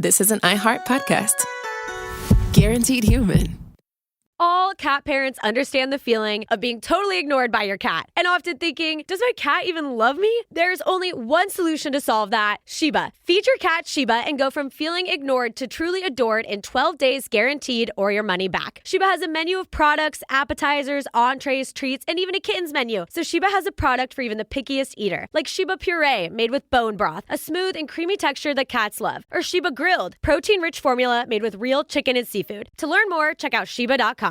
this is an iHeart podcast. Guaranteed human. All cat parents understand the feeling of being totally ignored by your cat and often thinking, does my cat even love me? There's only one solution to solve that, Sheba. Feed your cat Sheba and go from feeling ignored to truly adored in 12 days guaranteed or your money back. Sheba has a menu of products, appetizers, entrees, treats, and even a kitten's menu. So Sheba has a product for even the pickiest eater, like Sheba Puree made with bone broth, a smooth and creamy texture that cats love, or Sheba Grilled, protein-rich formula made with real chicken and seafood. To learn more, check out Sheba.com.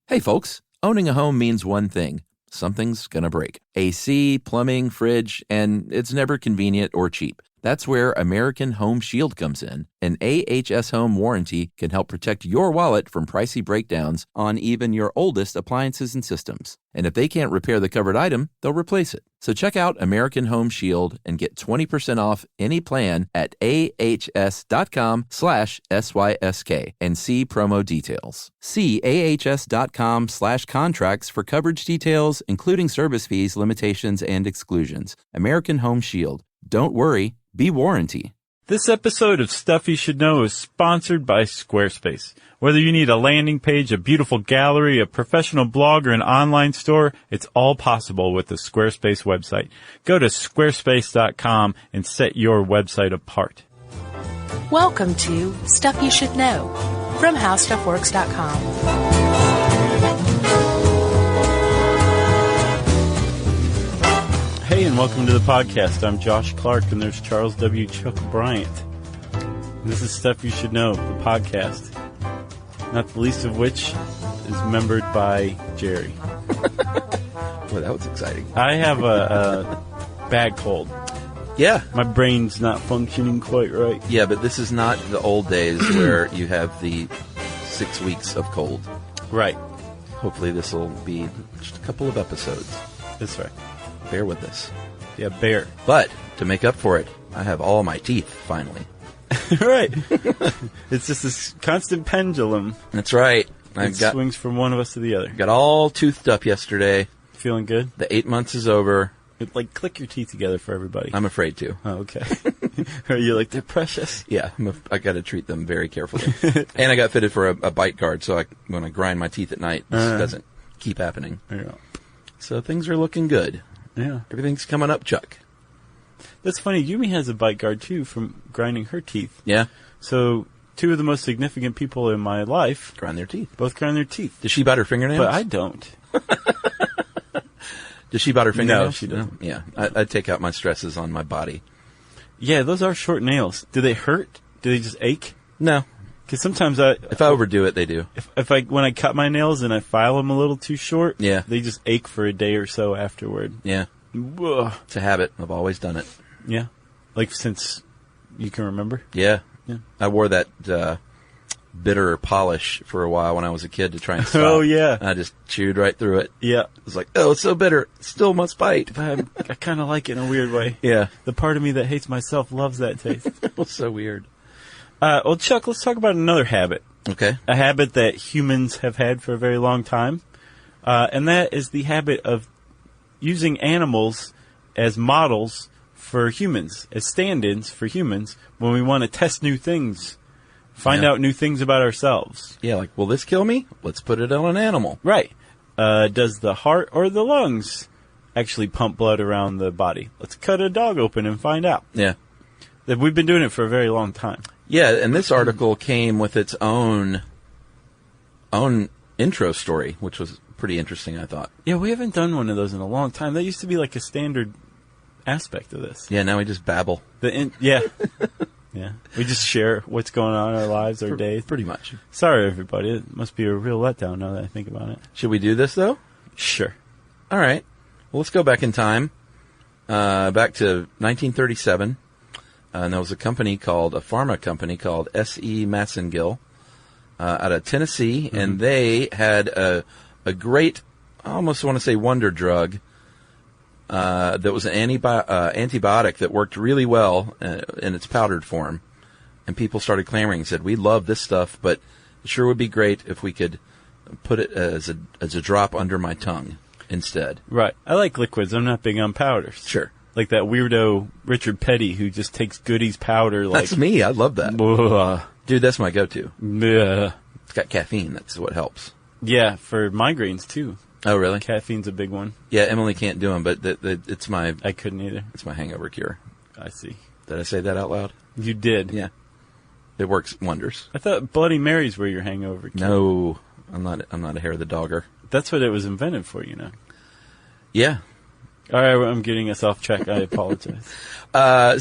Hey folks, owning a home means one thing. Something's gonna break. AC, plumbing, fridge, and it's never convenient or cheap. That's where American Home Shield comes in. An AHS Home warranty can help protect your wallet from pricey breakdowns on even your oldest appliances and systems. And if they can't repair the covered item, they'll replace it. So check out American Home Shield and get 20% off any plan at ahs.com/SYSK and see promo details. See ahs.com/contracts for coverage details, including service fees, limitations, and exclusions. American Home Shield. Don't worry. Be warranty. This episode of Stuff You Should Know is sponsored by Squarespace. Whether you need a landing page, a beautiful gallery, a professional blog, or an online store, it's all possible with the Squarespace website. Go to squarespace.com and set your website apart. Welcome to Stuff You Should Know from HowStuffWorks.com. Hey, and welcome to the podcast. I'm Josh Clark, and there's Charles W. Chuck Bryant. And this is Stuff You Should Know, the podcast. Not the least of which is membered by Jerry. Boy, that was exciting. I have a bad cold. Yeah. My brain's not functioning quite right. Yeah, but this is not the old days where you have the 6 weeks of cold. Right. Hopefully this will be just a couple of episodes. That's right. Bear with us. Yeah, bear. But to make up for it, I have all my teeth, finally. Right. It's just this constant pendulum. That's right. It swings from one of us to the other. Got all toothed up yesterday. Feeling good? The 8 months is over. Like, click your teeth together for everybody. I'm afraid to. Oh, okay. Are you like, they're precious? Yeah, I got to treat them very carefully. And I got fitted for a bite guard, so when I grind my teeth at night, this doesn't keep happening. Yeah. So things are looking good. Yeah. Everything's coming up, Chuck. That's funny. Yumi has a bite guard, too, from grinding her teeth. Yeah. So, two of the most significant people in my life grind their teeth. Both grind their teeth. Does she bite her fingernails? But I don't. Does she bite her fingernails? No, she doesn't. Yeah. I take out my stresses on my body. Yeah, those are short nails. Do they hurt? Do they just ache? No. Because sometimes if I overdo it, they do. When I cut my nails and I file them a little too short, yeah, they just ache for a day or so afterward. Yeah. Ugh. It's a habit. I've always done it. Yeah. Like since you can remember? Yeah. Yeah. I wore that bitter polish for a while when I was a kid to try and stop. Oh, yeah. I just chewed right through it. Yeah. It was like, oh, it's so bitter. It still must bite. But I kind of like it in a weird way. Yeah. The part of me that hates myself loves that taste. It was so weird. Well, Chuck, let's talk about another habit. Okay. A habit that humans have had for a very long time. And that is the habit of using animals as models for humans, as stand-ins for humans when we want to test new things, find out new things about ourselves. Yeah, like, will this kill me? Let's put it on an animal. Right. Does the heart or the lungs actually pump blood around the body? Let's cut a dog open and find out. Yeah. We've been doing it for a very long time. Yeah, and this article came with its own intro story, which was pretty interesting, I thought. Yeah, we haven't done one of those in a long time. That used to be like a standard aspect of this. Yeah, now we just babble. Yeah. Yeah. We just share what's going on in our lives, our days. Pretty much. Sorry, everybody. It must be a real letdown now that I think about it. Should we do this, though? Sure. All right. Well, let's go back in time, back to 1937. And there was a pharma company called S.E. Massengill out of Tennessee, and they had a great, I almost want to say wonder drug, that was an antibiotic that worked really well in its powdered form. And people started clamoring and said, we love this stuff, but it sure would be great if we could put it as a drop under my tongue instead. Right. I like liquids. I'm not big on powders. Sure. like that weirdo Richard Petty who just takes Goodies powder. Like, That's me. I love that. Dude, that's my go-to. It's got caffeine. That's what helps. Yeah, for migraines too. Oh, really? Caffeine's a big one. Yeah, Emily can't do them, but it's my I couldn't either. it's my hangover cure. I see. Did I say that out loud? You did. Yeah. It works wonders. I thought Bloody Marys were your hangover cure. No, I'm not a hair of the dogger. That's what it was invented for, you know. Yeah. All right, I'm getting us off track. I apologize.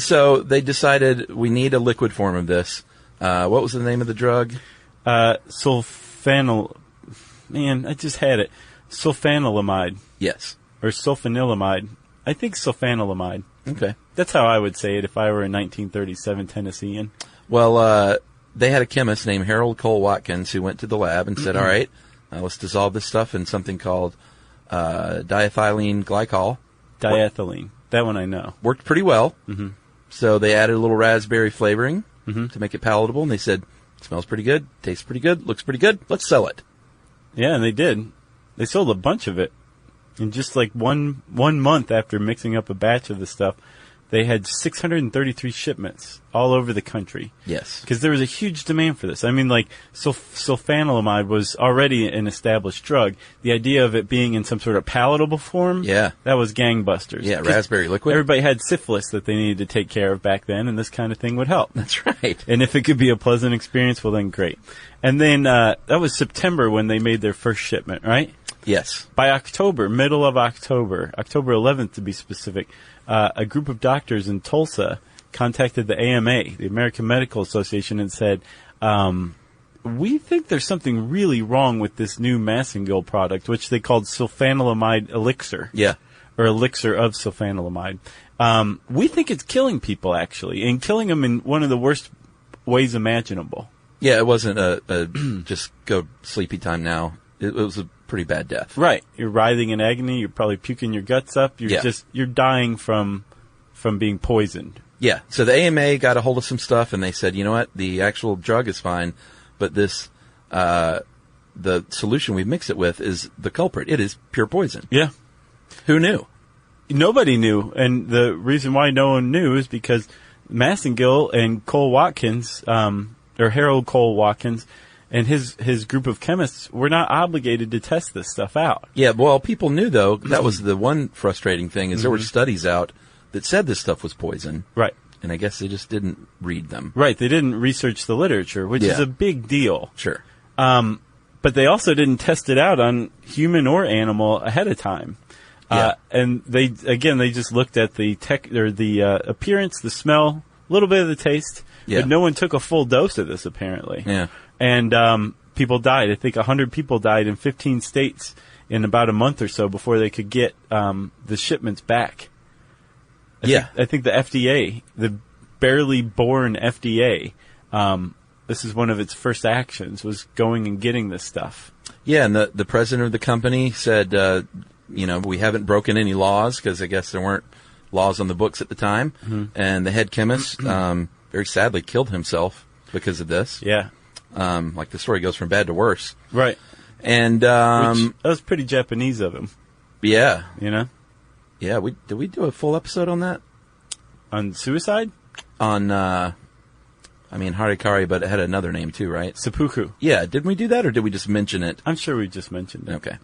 So they decided we need a liquid form of this. What was the name of the drug? Sulfanyl. Man, I just had it. Sulfanilamide. Yes. Or sulfanilamide. I think sulfanilamide. Okay. That's how I would say it if I were a 1937 Tennessean. Well, they had a chemist named Harold Cole Watkins who went to the lab and said, all right, let's dissolve this stuff in something called diethylene glycol. Diethylene. That one I know. Worked pretty well. Mm-hmm. So they added a little raspberry flavoring to make it palatable, and they said, smells pretty good, tastes pretty good, looks pretty good, let's sell it. Yeah, and they did. They sold a bunch of it. In just like one month after mixing up a batch of the stuff, they had 633 shipments all over the country. Yes. Because there was a huge demand for this. I mean, like, sulfanilamide was already an established drug. The idea of it being in some sort of palatable form, yeah, that was gangbusters. Yeah, raspberry liquid. Everybody had syphilis that they needed to take care of back then, and this kind of thing would help. That's right. And if it could be a pleasant experience, well, then great. And then that was September when they made their first shipment, right? Yes. By October, middle of October 11th to be specific, a group of doctors in Tulsa contacted the AMA, the American Medical Association, and said, we think there's something really wrong with this new Massengill product, which they called sulfanilamide elixir. Yeah. Or elixir of sulfanilamide. We think it's killing people, actually, and killing them in one of the worst ways imaginable. Yeah, it wasn't a just go sleepy time now. It was a pretty bad death. Right. You're writhing in agony. You're probably puking your guts up. You're dying from being poisoned. Yeah. So the AMA got a hold of some stuff and they said, you know what? The actual drug is fine, but this, the solution we mix it with is the culprit. It is pure poison. Yeah. Who knew? Nobody knew. And the reason why no one knew is because Massengill and Cole Watkins, or Harold Cole Watkins, and his group of chemists were not obligated to test this stuff out. Yeah, well, people knew, though. That was the one frustrating thing, is there were studies out that said this stuff was poison. Right. And I guess they just didn't read them. Right. They didn't research the literature, which is a big deal. Sure. But they also didn't test it out on human or animal ahead of time. Yeah. And they just looked at the appearance, the smell, a little bit of the taste. Yeah. But no one took a full dose of this, apparently. Yeah. And people died. I think 100 people died in 15 states in about a month or so before they could get the shipments back. I think the FDA, the barely born FDA, this is one of its first actions, was going and getting this stuff. Yeah, and the president of the company said, we haven't broken any laws, because I guess there weren't laws on the books at the time. Mm-hmm. And the head chemist very sadly killed himself because of this. Yeah. Like the story goes from bad to worse. Right. And that was pretty Japanese of him. Yeah. You know? Yeah, did we do a full episode on that? On suicide? On Harikari, but it had another name too, right? Seppuku. Yeah, didn't we do that, or did we just mention it? I'm sure we just mentioned it. Okay.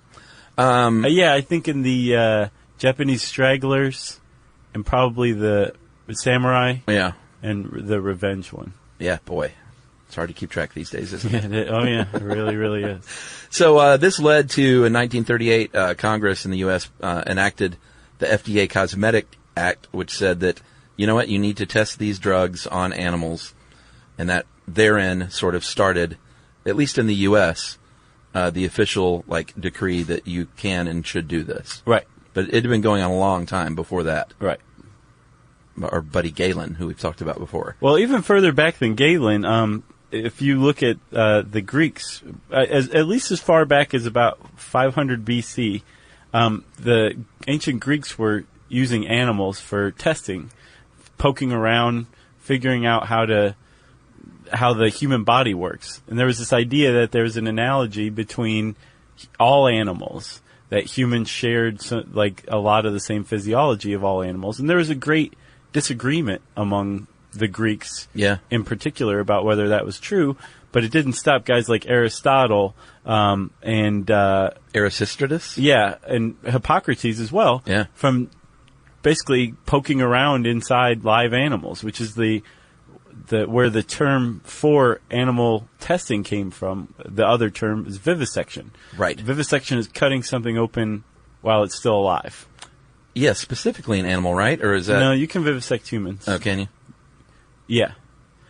I think in the Japanese stragglers and probably the samurai. Yeah. And the revenge one. Yeah, boy. It's hard to keep track these days, isn't it? Oh, yeah. It really, really is. So this led to, in 1938, Congress in the U.S. Enacted the FDA Cosmetic Act, which said that, you know what, you need to test these drugs on animals. And that therein sort of started, at least in the U.S., the official decree that you can and should do this. Right. But it had been going on a long time before that. Right. Our buddy Galen, who we've talked about before. Well, even further back than Galen, if you look at the Greeks, at least as far back as about 500 BC, the ancient Greeks were using animals for testing, poking around, figuring out how the human body works. And there was this idea that there's an analogy between all animals, that humans shared like a lot of the same physiology of all animals. And there was a great disagreement among the Greeks in particular about whether that was true, but it didn't stop guys like Aristotle and Erasistratus? Yeah, and Hippocrates as well from basically poking around inside live animals, which is the where the term for animal testing came from. The other term is vivisection. Right. Vivisection is cutting something open while it's still alive. Yes, specifically an animal, right? Or is that... No, you can vivisect humans. Oh, can you? Yeah.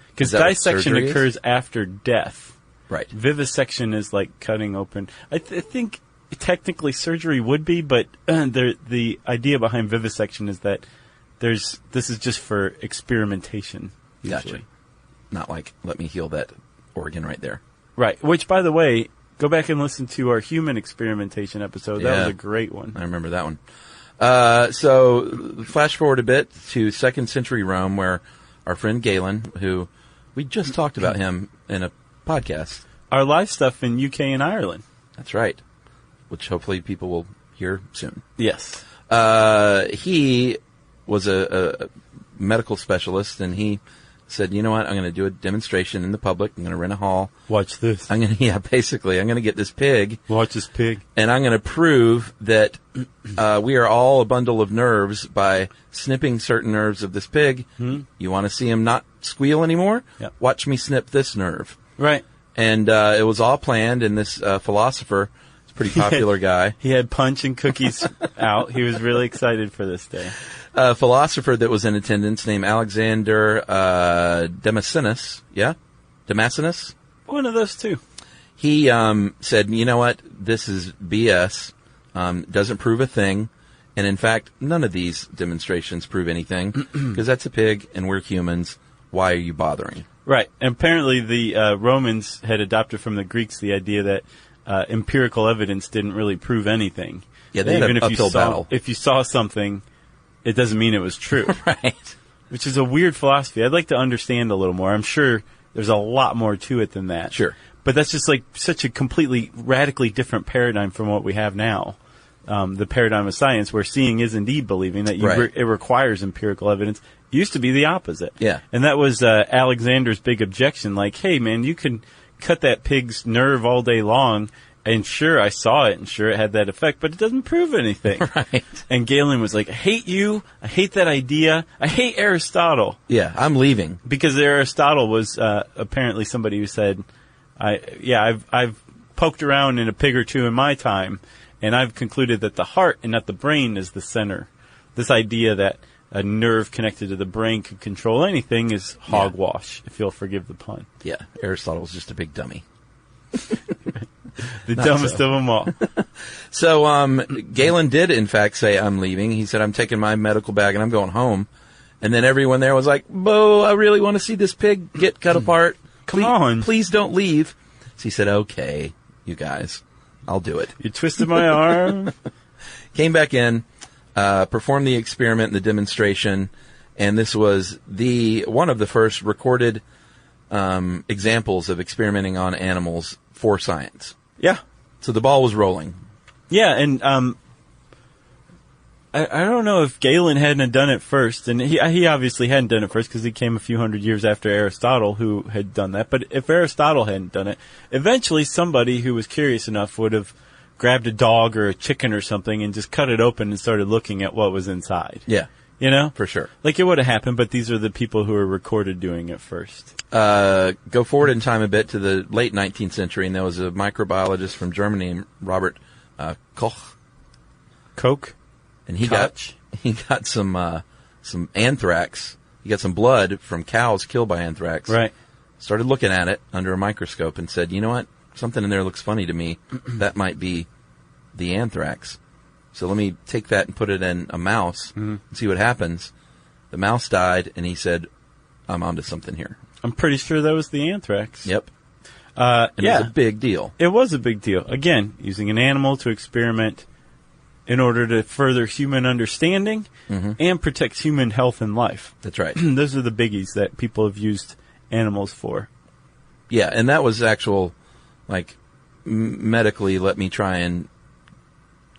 Because Is that what dissection surgery occurs is? after death. Right. Vivisection is like cutting open. I think technically surgery would be, but the idea behind vivisection is that this is just for experimentation. Usually. Gotcha. Not like, let me heal that organ right there. Right. Which, by the way, go back and listen to our human experimentation episode. That was a great one. I remember that one. So, flash forward a bit to 2nd century Rome, where our friend Galen, who we just talked about him in a podcast. Our live stuff in UK and Ireland. That's right. Which hopefully people will hear soon. Yes. He was a medical specialist, and he said, you know what, I'm going to do a demonstration in the public. I'm going to rent a hall. Watch this. I'm going to get this pig. Watch this pig. And I'm going to prove that we are all a bundle of nerves by snipping certain nerves of this pig. You want to see him not squeal anymore? Yep. Watch me snip this nerve. Right. And it was all planned, and this philosopher, a pretty popular guy. He had punch and cookies out. He was really excited for this day. A philosopher that was in attendance named Alexander Damascenus. Yeah? Damascenus? One of those two. He said, you know what? This is BS. Doesn't prove a thing. And in fact, none of these demonstrations prove anything because that's a pig and we're humans. Why are you bothering? Right. And apparently the Romans had adopted from the Greeks the idea that empirical evidence didn't really prove anything. Yeah, they had an uphill battle. If you saw something, it doesn't mean it was true. Right. Which is a weird philosophy. I'd like to understand a little more. I'm sure there's a lot more to it than that. Sure. But that's just like such a completely, radically different paradigm from what we have now. The paradigm of science where seeing is indeed believing, that it requires empirical evidence. It used to be the opposite. Yeah. And that was Alexander's big objection. Like, hey, man, you can cut that pig's nerve all day long, and sure, I saw it, and sure, it had that effect, but it doesn't prove anything. Right. And Galen was like, I hate you. I hate that idea. I hate Aristotle. Yeah, I'm leaving. Because Aristotle was apparently somebody who said, I've poked around in a pig or two in my time, and I've concluded that the heart and not the brain is the center. This idea that a nerve connected to the brain could control anything is hogwash, if you'll forgive the pun. Yeah, Aristotle was just a big dummy. The dumbest of them all. So, Galen did, in fact, say, I'm leaving. He said, I'm taking my medical bag and I'm going home. And then everyone there was like, Bo, I really want to see this pig get cut apart. Come on. Please don't leave. So he said, okay, you guys, I'll do it. You twisted my arm. Came back in, performed the experiment, the demonstration, and this was one of the first recorded examples of experimenting on animals for science. Yeah. So the ball was rolling. Yeah, and I don't know if Galen hadn't done it first, and he obviously hadn't done it first because he came a few hundred years after Aristotle, who had done that. But if Aristotle hadn't done it, eventually somebody who was curious enough would have grabbed a dog or a chicken or something and just cut it open and started looking at what was inside. Yeah. You know? For sure. Like it would have happened, but these are the people who are recorded doing it first. Go forward in time a bit to the late 19th century, and there was a microbiologist from Germany named Robert Koch. Coke? And he got some anthrax. He got some blood from cows killed by anthrax. Right. Started looking at it under a microscope and said, you know what? Something in there looks funny to me. That might be the anthrax. So let me take that and put it in a mouse and see what happens. The mouse died, and he said, I'm onto something here. I'm pretty sure that was the anthrax. Yep. And it was a big deal. It was a big deal. Again, using an animal to experiment in order to further human understanding and protect human health and life. That's right. Those are the biggies that people have used animals for. Yeah, and that was actual, like, medically, let me try and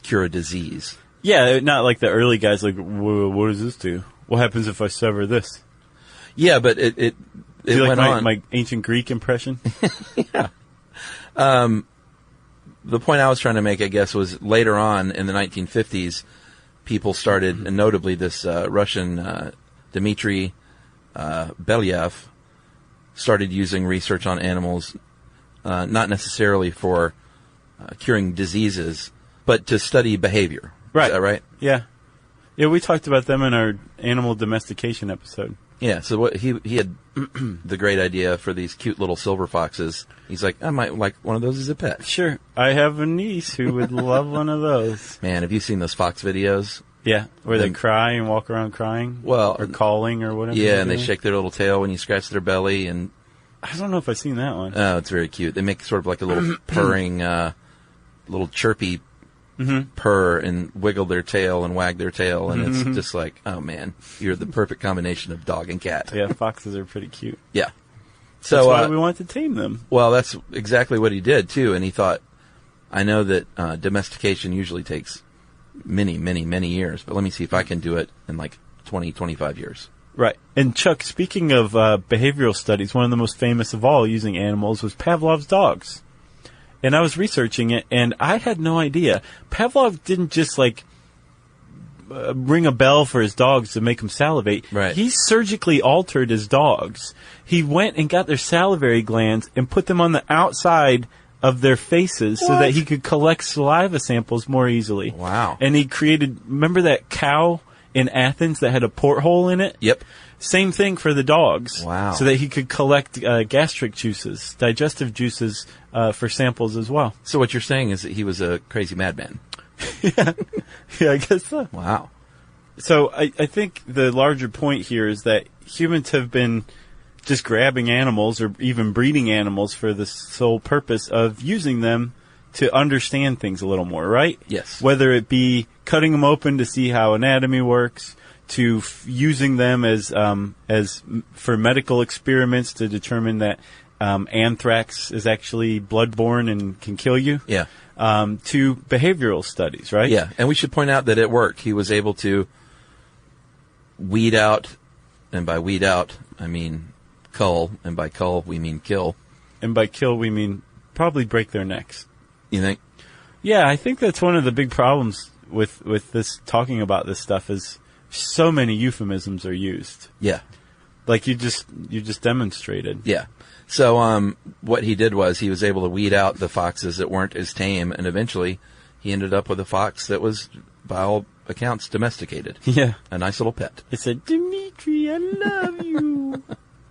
cure a disease. Yeah, not like the early guys. Like, what does this do? What happens if I sever this? Yeah, but it Do you went like on. my ancient Greek impression? Yeah. The point I was trying to make, I guess, was later on in the 1950s, people started, and notably this Russian Dmitry Belyaev, started using research on animals, not necessarily for curing diseases, but to study behavior. Right. Is that right? Yeah. Yeah, we talked about them in our animal domestication episode. Yeah, so what he had the great idea for these cute little silver foxes. He's like, I might like one of those as a pet. Sure. I have a niece who would love one of those. Man, have you seen those fox videos? Yeah, where they cry and walk around crying? Well, or calling or whatever. Yeah, and they shake their little tail when you scratch their belly, and I don't know if I've seen that one. oh, it's very cute. They make sort of like a little purring, little chirpy purr and wiggle their tail and wag their tail, and it's just like, oh man, you're the perfect combination of dog and cat. Yeah, foxes are pretty cute. Yeah. So That's why we want to tame them. well, that's exactly what he did too, and he thought, I know that domestication usually takes many, many, many years, but let me see if I can do it in like 20, 25 years. Right. And Chuck, speaking of behavioral studies, one of the most famous of all using animals was Pavlov's dogs. And I was researching it, and I had no idea. Pavlov didn't just, like, ring a bell for his dogs to make them salivate. Right. He surgically altered his dogs. He went and got their salivary glands and put them on the outside of their faces so that he could collect saliva samples more easily. Wow. And he created, remember that cow in Athens that had a porthole in it? Yep. Same thing for the dogs. Wow. So that he could collect gastric juices, digestive juices for samples as well. So what you're saying is that he was a crazy madman. Yeah, I guess so. Wow. So I think the larger point here is that humans have been just grabbing animals or even breeding animals for the sole purpose of using them to understand things a little more, right? Yes. Whether it be cutting them open to see how anatomy works, to using them as for medical experiments to determine that anthrax is actually bloodborne and can kill you. Yeah. To behavioral studies, right? Yeah, and we should point out that it worked. He was able to weed out, and by weed out, I mean cull, and by cull, we mean kill. And by kill, we mean probably break their necks. You think? Yeah, I think that's one of the big problems with this talking about this stuff is so many euphemisms are used. Yeah. Like you just demonstrated. Yeah. So what he did was he was able to weed out the foxes that weren't as tame, and eventually he ended up with a fox that was, by all accounts, domesticated. Yeah. A nice little pet. It said, Dimitri, I love you.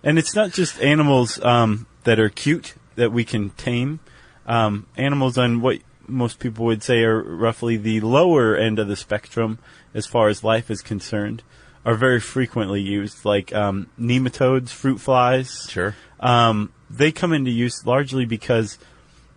And it's not just animals that are cute that we can tame. Animals on what most people would say are roughly the lower end of the spectrum as far as life is concerned are very frequently used, like nematodes, fruit flies. Sure. They come into use largely because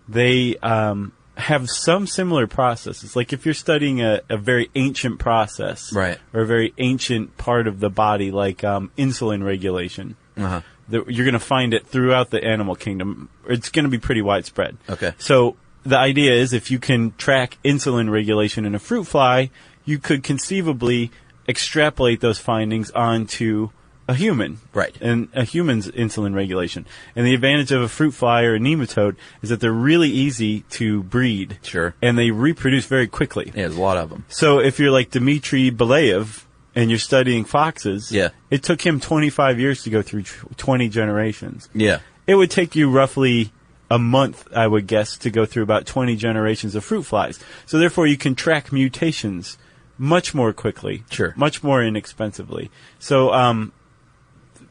they have some similar processes. Like if you're studying a very ancient process, Right. or a very ancient part of the body, like insulin regulation, Uh-huh. you're going to find it throughout the animal kingdom. It's going to be pretty widespread. Okay. So the idea is if you can track insulin regulation in a fruit fly, you could conceivably extrapolate those findings onto a human. Right. And a human's insulin regulation. And the advantage of a fruit fly or a nematode is that they're really easy to breed. Sure. And they reproduce very quickly. Yeah, there's a lot of them. So if you're like Dmitry Belyaev and you're studying foxes, Yeah. it took him 25 years to go through 20 generations. Yeah. It would take you roughly a month, I would guess, to go through about 20 generations of fruit flies. So therefore you can track mutations much more quickly. Sure. Much more inexpensively. So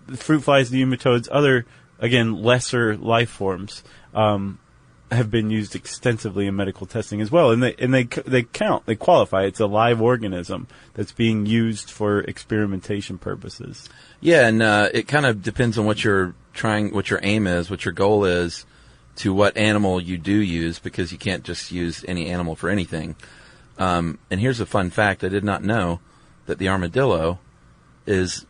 the fruit flies, the nematodes, other, again, lesser life forms have been used extensively in medical testing as well. And they count, they qualify. It's a live organism that's being used for experimentation purposes. Yeah, and it kind of depends on what your aim is, what your goal is, to what animal you do use, because you can't just use any animal for anything. And here's a fun fact. I did not know that the armadillo is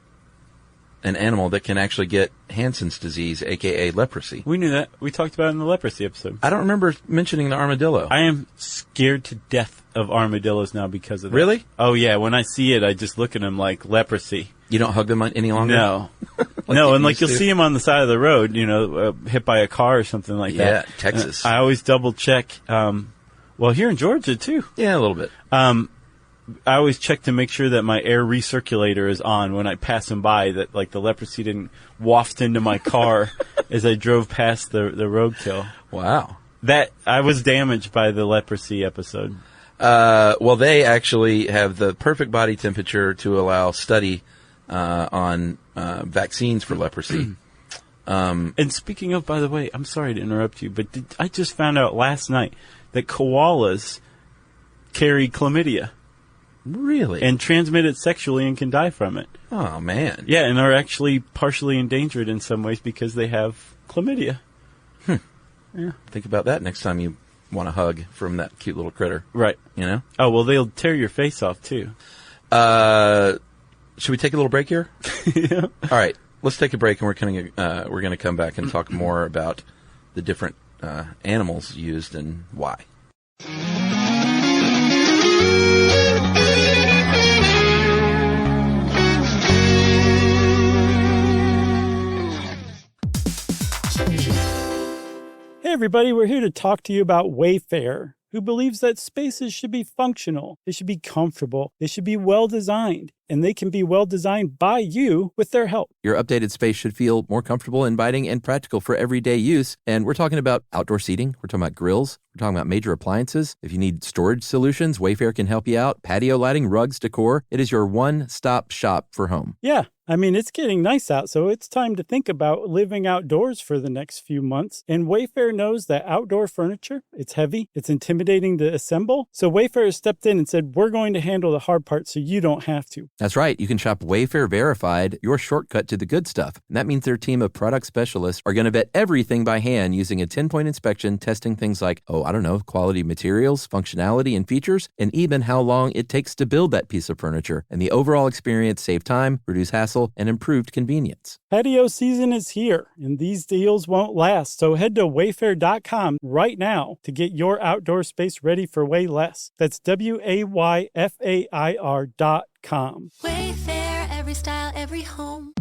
an animal that can actually get Hansen's disease, aka leprosy. We knew that. We talked about it in the leprosy episode. I don't remember mentioning the armadillo. I am scared to death of armadillos now because of that. Really? Oh, yeah. When I see it, I just look at them like leprosy. You don't hug them any longer? No. Like no, you and like used you'll to? see them on the side of the road, hit by a car or something like that. Yeah, Texas. I always double check. Well, here in Georgia, too. Yeah, a little bit. I always check to make sure that my air recirculator is on when I pass them by, that like the leprosy didn't waft into my car as I drove past the roadkill. Wow. That I was damaged by the leprosy episode. Well, they actually have the perfect body temperature to allow study on vaccines for leprosy. And speaking of, by the way, I'm sorry to interrupt you, but I just found out last night that koalas carry chlamydia. Really? And transmit it sexually and can die from it. Oh, man. Yeah, and are actually partially endangered in some ways because they have chlamydia. Yeah. Think about that next time you want a hug from that cute little critter. Right. You know? Oh, well, they'll tear your face off, too. Should we take a little break here? Yeah. All right. Let's take a break, and we're going to come back and talk more about the different animals used and why. Hey everybody, we're here to talk to you about Wayfair, who believes that spaces should be functional, they should be comfortable, they should be well designed, and they can be well designed by you with their help. Your updated space should feel more comfortable, inviting, and practical for everyday use. And we're talking about outdoor seating. We're talking about grills. We're talking about major appliances. If you need storage solutions, Wayfair can help you out. Patio lighting, rugs, decor. It is your one-stop shop for home. Yeah, I mean, it's getting nice out, so it's time to think about living outdoors for the next few months. And Wayfair knows that outdoor furniture, it's heavy, it's intimidating to assemble. So Wayfair has stepped in and said, we're going to handle the hard part so you don't have to. That's right. You can shop Wayfair Verified, your shortcut to the good stuff. And that means their team of product specialists are going to vet everything by hand using a 10-point inspection, testing things like, quality materials, functionality, and features, and even how long it takes to build that piece of furniture. And the overall experience save time, reduce hassle, and improved convenience. Patio season is here, and these deals won't last. So head to wayfair.com right now to get your outdoor space ready for way less. That's WAYFAIR.com. Wayfair, every style, every home.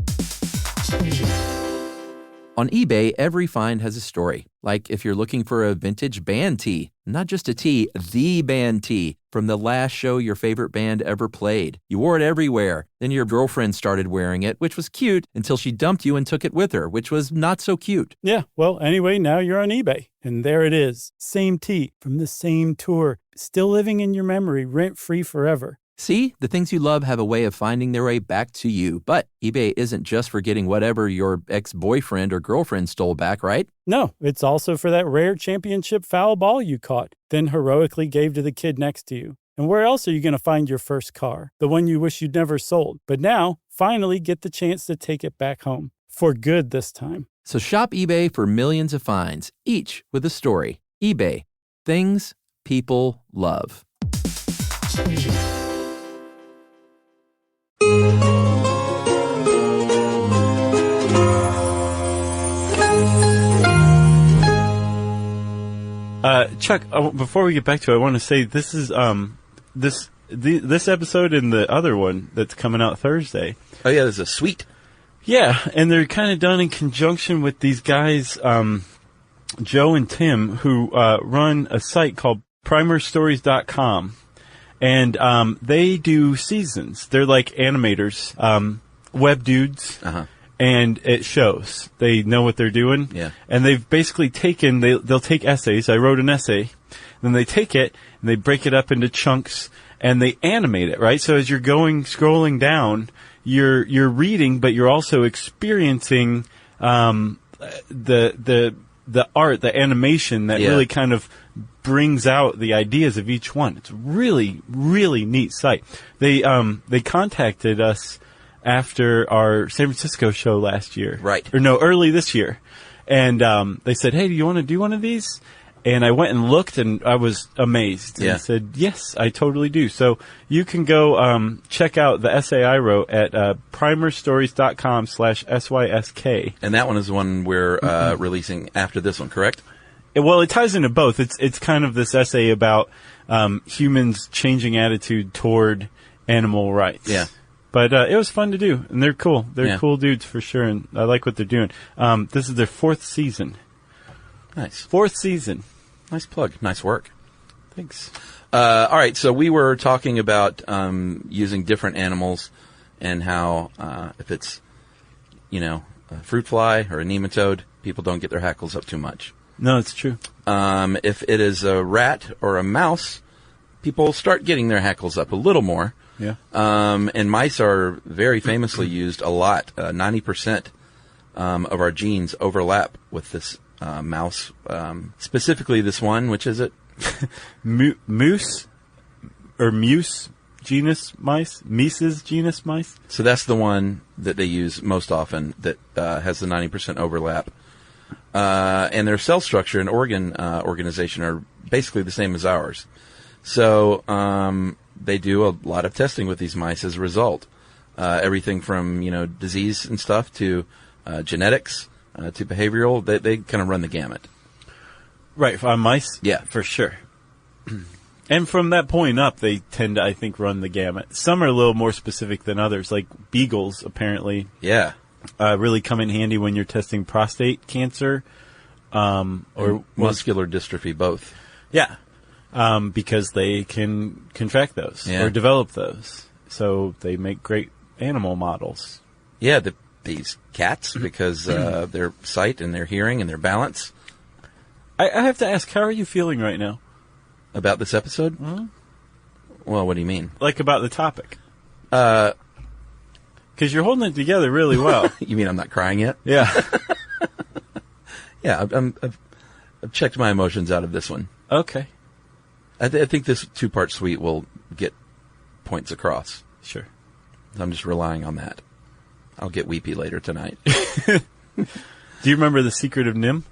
On eBay, every find has a story. Like if you're looking for a vintage band tee, not just a tee, the band tee from the last show your favorite band ever played. You wore it everywhere. Then your girlfriend started wearing it, which was cute, until she dumped you and took it with her, which was not so cute. Yeah, well, anyway, now you're on eBay. And there it is. Same tee from the same tour. Still living in your memory, rent-free forever. See, the things you love have a way of finding their way back to you. But eBay isn't just for getting whatever your ex-boyfriend or girlfriend stole back, right? No, it's also for that rare championship foul ball you caught, then heroically gave to the kid next to you. And where else are you going to find your first car? The one you wish you'd never sold. But now, finally get the chance to take it back home. For good this time. So shop eBay for millions of finds, each with a story. eBay. Things people love. Chuck, before we get back to it, I want to say this is this episode and the other one that's coming out Thursday. Oh, yeah, there's a suite. Yeah, and they're kind of done in conjunction with these guys, Joe and Tim, who run a site called primerstories.com. And they do seasons. They're like animators, web dudes. Uh-huh. And it shows. They know what they're doing. Yeah. And they've basically taken, they'll take essays. I wrote an essay. Then they take it and they break it up into chunks and they animate it, right? So as you're scrolling down, you're reading, but you're also experiencing, the art, the animation that really kind of brings out the ideas of each one. It's really, really neat site. They contacted us after our San Francisco show last year. Right. Or no, early this year. And they said, hey, do you want to do one of these? And I went and looked, and I was amazed. And said, yes, I totally do. So you can go check out the essay I wrote at primerstories.com/SYSK. And that one is the one we're releasing after this one, correct? Well, it ties into both. It's kind of this essay about humans' changing attitude toward animal rights. Yeah. But it was fun to do, and they're cool. They're cool dudes for sure, and I like what they're doing. This is their 4th season. Nice. 4th season. Nice plug. Nice work. Thanks. All right, so we were talking about using different animals and how if it's, a fruit fly or a nematode, people don't get their hackles up too much. No, it's true. If it is a rat or a mouse, people start getting their hackles up a little more. Yeah. And mice are very famously used a lot. 90% of our genes overlap with this mouse. Specifically this one, which is it? Moose or Muse genus mice? Mises genus mice? So that's the one that they use most often that has the 90% overlap. And their cell structure and organ organization are basically the same as ours. So they do a lot of testing with these mice as a result. Everything from, disease and stuff to genetics to behavioral. They kind of run the gamut. Right, on mice? Yeah. For sure. And from that point up, they tend to, I think, run the gamut. Some are a little more specific than others, like beagles, apparently. Yeah. Really come in handy when you're testing prostate cancer. Or muscular dystrophy, both. Yeah. Because they can contract those or develop those. So they make great animal models. Yeah, these cats, because their sight and their hearing and their balance. I have to ask, how are you feeling right now? About this episode? Mm-hmm. Well, what do you mean? Like about the topic. Because you're holding it together really well. You mean I'm not crying yet? Yeah. Yeah, I've checked my emotions out of this one. Okay. I think this 2-part suite will get points across. Sure. I'm just relying on that. I'll get weepy later tonight. Do you remember The Secret of Nim?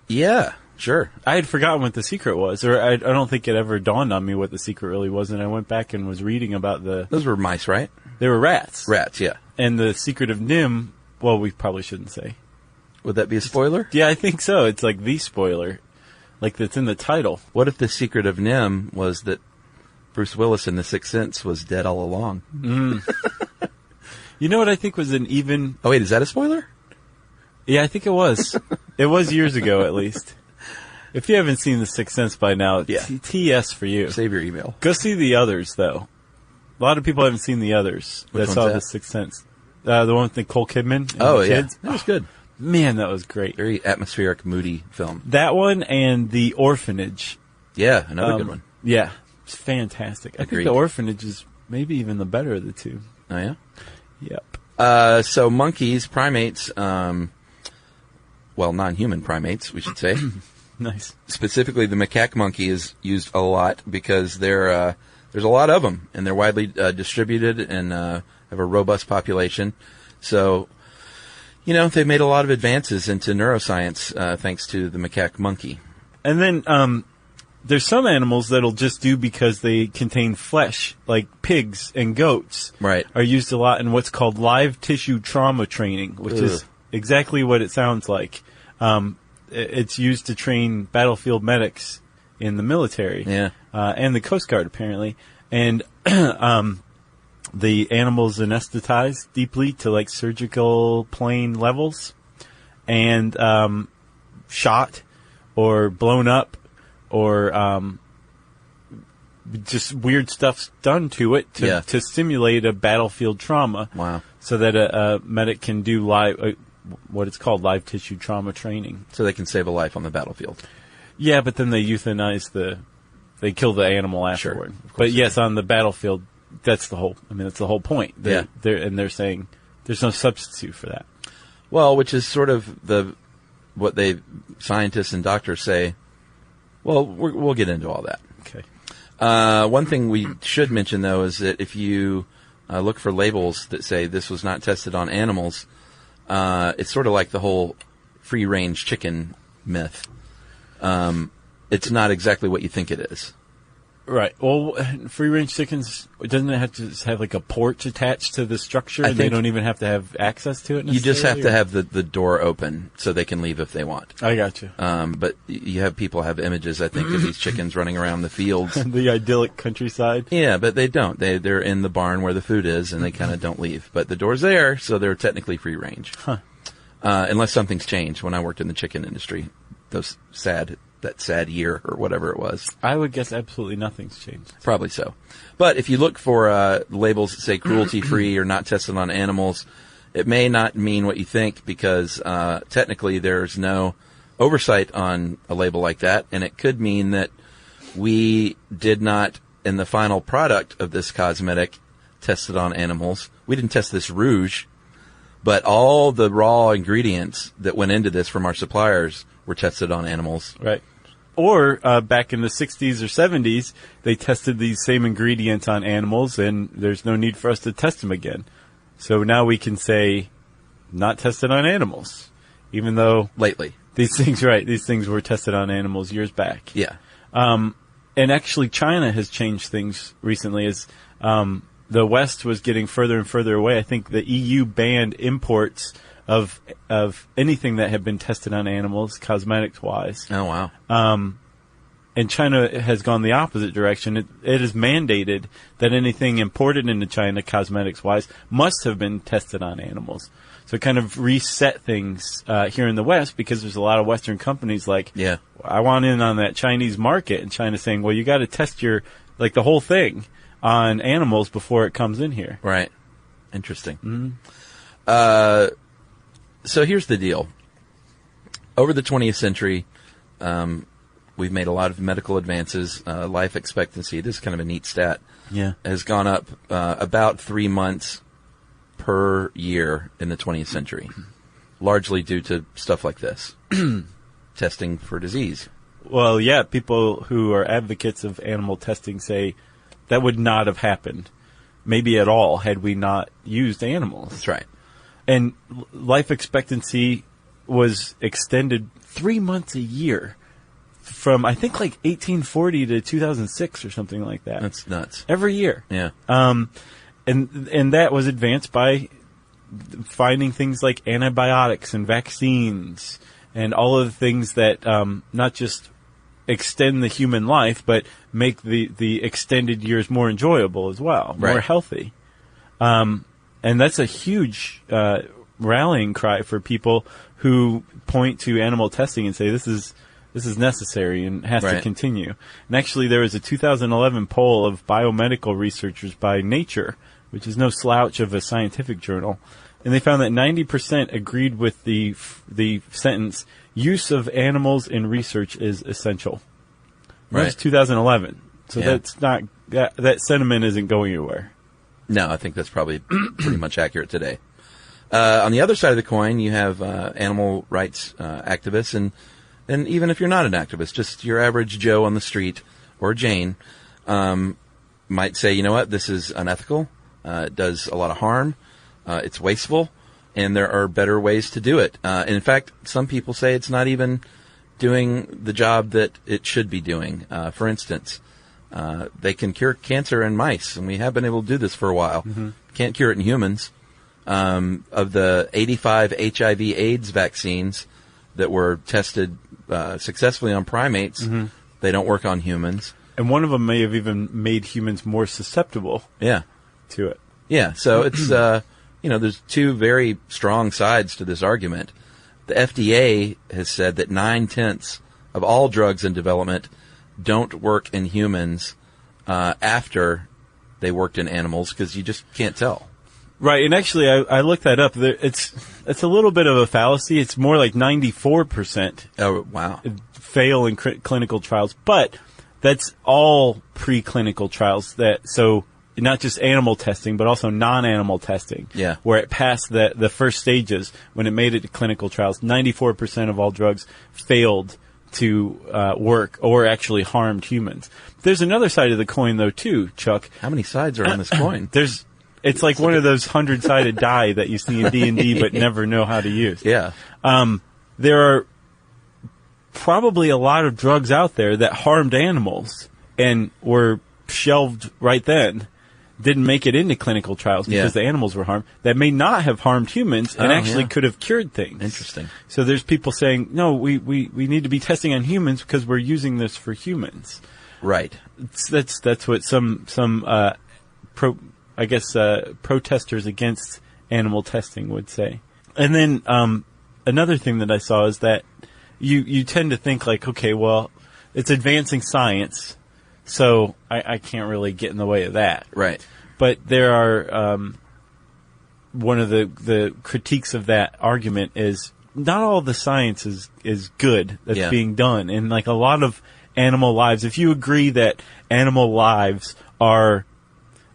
Yeah, sure. I had forgotten what the secret was, or I don't think it ever dawned on me what the secret really was, and I went back and was reading about Those were mice, right? They were rats. Rats, yeah. And The Secret of Nim, well, we probably shouldn't say. Would that be a spoiler? Yeah, I think so. It's like the spoiler. Like that's in the title. What if The Secret of Nim was that Bruce Willis in The Sixth Sense was dead all along? You know what I think was an even... Oh, wait, is that a spoiler? Yeah, I think it was. It was years ago, at least. If you haven't seen The Sixth Sense by now, TS for you. Save your email. Go see The Others, though. A lot of people haven't seen The Others. Which that saw one's The Sixth Sense. The one with Nicole Kidman and Oh, the yeah. kids. That was good. Man, that was great. Very atmospheric, moody film. That one and The Orphanage. Yeah, another good one. Yeah, it's fantastic. I think Agreed. The Orphanage is maybe even the better of the two. Oh, yeah? Yep. So monkeys, primates, non-human primates, we should say. Nice. Specifically, the macaque monkey is used a lot because there's a lot of them, and they're widely distributed and have a robust population. So, they've made a lot of advances into neuroscience thanks to the macaque monkey. And then there's some animals that'll just do because they contain flesh, like pigs and goats. Right. Are used a lot in what's called live tissue trauma training, which is exactly what it sounds like. It's used to train battlefield medics in the military. Yeah. And the Coast Guard, apparently. And the animal's anesthetized deeply to like surgical plane levels and shot or blown up or just weird stuff's done to it to simulate a battlefield trauma. Wow. So that a medic can do live, what it's called live tissue trauma training. So they can save a life on the battlefield. Yeah, but then they euthanize they kill the animal afterward. Sure, but yes, on the battlefield, that's the whole point. Yeah. They're saying there's no substitute for that. Well, which is sort of what scientists and doctors say. Well, we'll get into all that. Okay. One thing we should mention, though, is that if you look for labels that say this was not tested on animals, it's sort of like the whole free-range chicken myth. it's not exactly what you think it is. Right. Well, free-range chickens, doesn't it have to just have like a porch attached to the structure, and they don't even have to have access to it? You just have to have the door open so they can leave if they want. I got you. But you have people have images, I think, of these chickens running around the fields. The idyllic countryside. Yeah, but they don't. They're in the barn where the food is, and they kind of don't leave. But the door's there, so they're technically free-range. Huh. Unless something's changed. When I worked in the chicken industry, that sad year or whatever it was. I would guess absolutely nothing's changed. Probably so. But if you look for labels that say cruelty-free or not tested on animals, it may not mean what you think because technically there's no oversight on a label like that, and it could mean that we did not, in the final product of this cosmetic, test it on animals. We didn't test this rouge, but all the raw ingredients that went into this from our suppliers were tested on animals. Right. Or back in the 60s or 70s, they tested these same ingredients on animals, and there's no need for us to test them again. So now we can say, not tested on animals, even though lately these things were tested on animals years back. Yeah. And actually, China has changed things recently. As the West was getting further and further away, I think the EU banned imports of anything that had been tested on animals, cosmetics-wise. Oh, wow. And China has gone the opposite direction. It is mandated that anything imported into China, cosmetics-wise, must have been tested on animals. So it kind of reset things here in the West because there's a lot of Western companies like, yeah, I want in on that Chinese market. And China's saying, well, you got to test the whole thing on animals before it comes in here. Right. Interesting. Mm-hmm. So here's the deal. Over the 20th century, we've made a lot of medical advances. Life expectancy, this is kind of a neat stat, has gone up about 3 months per year in the 20th century, largely due to stuff like this, testing for disease. Well, yeah, people who are advocates of animal testing say that would not have happened, maybe at all, had we not used animals. That's right. And life expectancy was extended 3 months a year from, I think, like 1840 to 2006 or something like that. That's nuts. Every year. Yeah. And that was advanced by finding things like antibiotics and vaccines and all of the things that not just extend the human life, but make the extended years more enjoyable as well, more healthy. And that's a huge rallying cry for people who point to animal testing and say this is necessary and has to continue. And actually, there was a 2011 poll of biomedical researchers by Nature, which is no slouch of a scientific journal, and they found that 90% agreed with the sentence, "Use of animals in research is essential." That was 2011, so that's not that sentiment isn't going anywhere. No, I think that's probably pretty much accurate today. On the other side of the coin, you have animal rights activists, and even if you're not an activist, just your average Joe on the street or Jane might say, you know what, this is unethical, it does a lot of harm, it's wasteful, and there are better ways to do it. And in fact, some people say it's not even doing the job that it should be doing. For instance, they can cure cancer in mice, and we have been able to do this for a while. Mm-hmm. Can't cure it in humans. Of the 85 HIV/AIDS vaccines that were tested successfully on primates, they don't work on humans. And one of them may have even made humans more susceptible to it. Yeah, so it's, there's two very strong sides to this argument. The FDA has said that 9/10 of all drugs in development don't work in humans after they worked in animals because you just can't tell. Right, and actually, I looked that up. It's a little bit of a fallacy. It's more like 94%. Oh, wow. Fail in clinical trials, but that's all preclinical trials. So not just animal testing, but also non-animal testing. Yeah. Where it passed the first stages when it made it to clinical trials. 94% of all drugs failed to work or actually harmed humans. There's another side of the coin, though, too, Chuck. How many sides are on this coin? It's like one of those 100-sided die that you see in D&D but never know how to use. Yeah. There are probably a lot of drugs out there that harmed animals and were shelved right then, didn't make it into clinical trials because the animals were harmed, that may not have harmed humans and actually could have cured things. Interesting. So there's people saying, no, we need to be testing on humans because we're using this for humans. Right. That's what some protesters against animal testing would say. And then another thing that I saw is that you tend to think like, okay, well, it's advancing science, so I can't really get in the way of that. Right. But there are one of the critiques of that argument is not all the science is good that's being done, and like a lot of animal lives. If you agree that animal lives are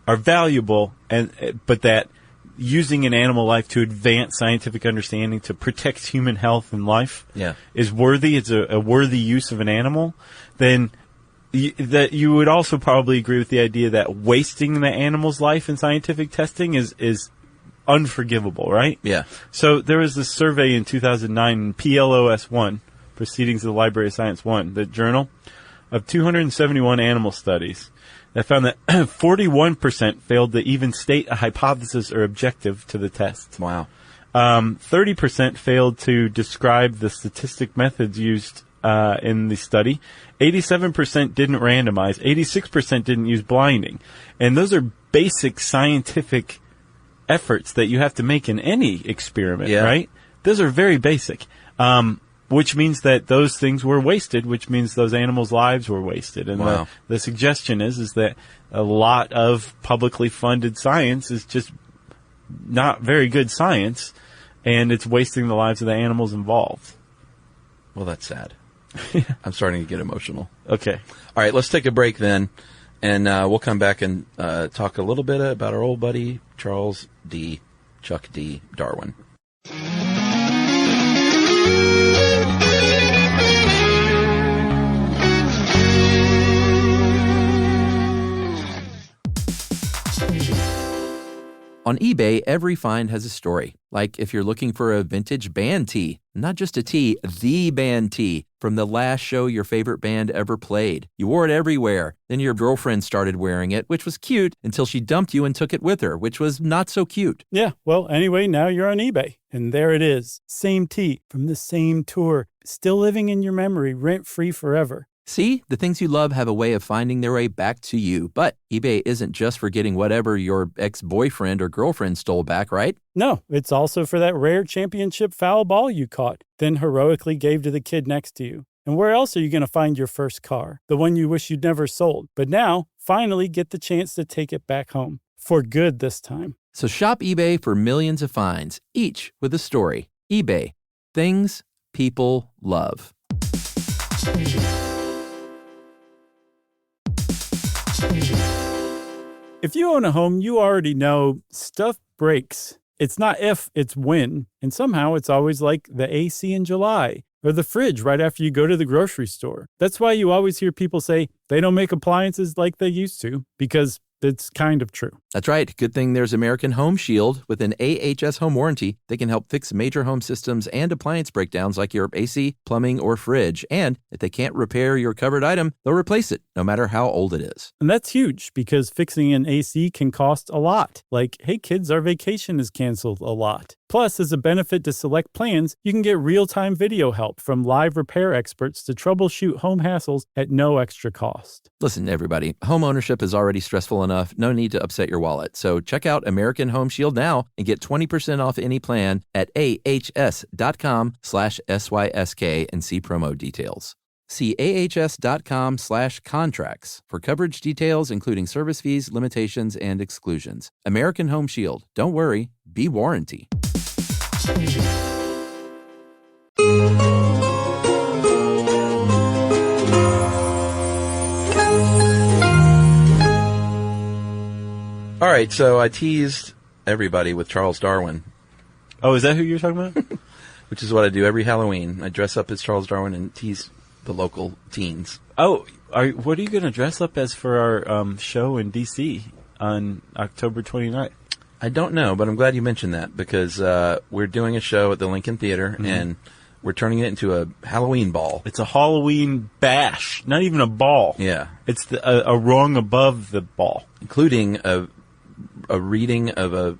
valuable, but that using an animal life to advance scientific understanding to protect human health and life is worthy, it's a worthy use of an animal, then that you would also probably agree with the idea that wasting the animal's life in scientific testing is unforgivable, right? Yeah. So there was this survey in 2009 in PLOS 1, Proceedings of the Library of Science 1, the journal, of 271 animal studies that found that 41% failed to even state a hypothesis or objective to the test. Wow. 30% failed to describe the statistic methods used in the study. 87% didn't randomize. 86% didn't use blinding. And those are basic scientific efforts that you have to make in any experiment, right? Those are very basic. Which means that those things were wasted, which means those animals' lives were wasted. And the suggestion is that a lot of publicly funded science is just not very good science, and it's wasting the lives of the animals involved. Well, that's sad. I'm starting to get emotional. Okay. All right, let's take a break then, and we'll come back and talk a little bit about our old buddy, Chuck D. Darwin. On eBay, every find has a story. Like if you're looking for a vintage band tee, not just a tee, the band tee from the last show your favorite band ever played. You wore it everywhere. Then your girlfriend started wearing it, which was cute, until she dumped you and took it with her, which was not so cute. Yeah, well, anyway, now you're on eBay. And there it is. Same tee from the same tour. Still living in your memory, rent-free forever. See, the things you love have a way of finding their way back to you. But eBay isn't just for getting whatever your ex-boyfriend or girlfriend stole back, right? No, it's also for that rare championship foul ball you caught, then heroically gave to the kid next to you. And where else are you going to find your first car? The one you wish you'd never sold, but now finally get the chance to take it back home. For good this time. So shop eBay for millions of finds, each with a story. eBay. Things people love. If you own a home, you already know stuff breaks. It's not if, it's when. And somehow it's always like the AC in July or the fridge right after you go to the grocery store. That's why you always hear people say they don't make appliances like they used to, because it's kind of true. That's right. Good thing there's American Home Shield. With an AHS home warranty, they can help fix major home systems and appliance breakdowns like your AC, plumbing, or fridge. And if they can't repair your covered item, they'll replace it, no matter how old it is. And that's huge, because fixing an AC can cost a lot. Like, hey kids, our vacation is canceled a lot. Plus, as a benefit to select plans, you can get real-time video help from live repair experts to troubleshoot home hassles at no extra cost. Listen, everybody, home ownership is already stressful enough. No need to upset your wallet. So check out American Home Shield now and get 20% off any plan at ahs.com/SYSK and see promo details. See ahs.com/contracts for coverage details, including service fees, limitations, and exclusions. American Home Shield. Don't worry, be warranty. All right, so I teased everybody with Charles Darwin. Oh, is that who you're talking about? Which is what I do every Halloween. I dress up as Charles Darwin and tease the local teens. Oh, what are you going to dress up as for our show in D.C. on October 29th? I don't know, but I'm glad you mentioned that, because we're doing a show at the Lincoln Theater, and we're turning it into a Halloween ball. It's a Halloween bash, not even a ball. Yeah. It's a rung above the ball. Including a reading of a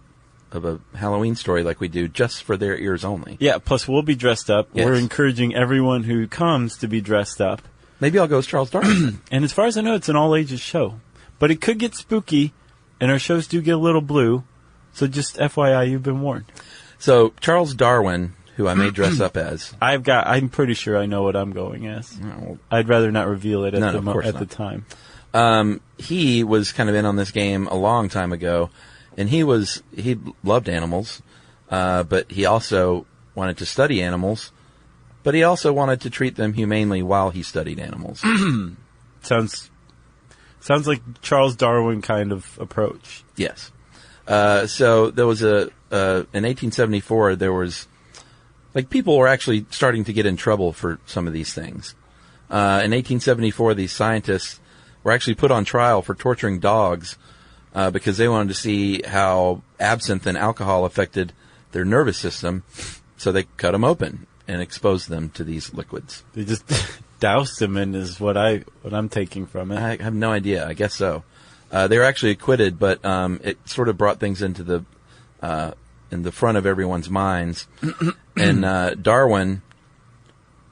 Halloween story like we do just for their ears only. Yeah, plus we'll be dressed up. Yes. We're encouraging everyone who comes to be dressed up. Maybe I'll go as Charles Darwin. And as far as I know, it's an all-ages show. But it could get spooky, and our shows do get a little blue. So just FYI, you've been warned. So Charles Darwin, who I may dress up as. I'm pretty sure I know what I'm going as. No. I'd rather not reveal it at of the time. He was kind of in on this game a long time ago, and he loved animals, but he also wanted to study animals, but he also wanted to treat them humanely while he studied animals. Sounds like Charles Darwin kind of approach. Yes. So there was in 1874, there was, people were actually starting to get in trouble for some of these things. In 1874, these scientists were actually put on trial for torturing dogs because they wanted to see how absinthe and alcohol affected their nervous system. So they cut them open and exposed them to these liquids. They just doused them in is what I'm taking from it. I have no idea. I guess so. They were actually acquitted, but it sort of brought things into the in the front of everyone's minds. And Darwin,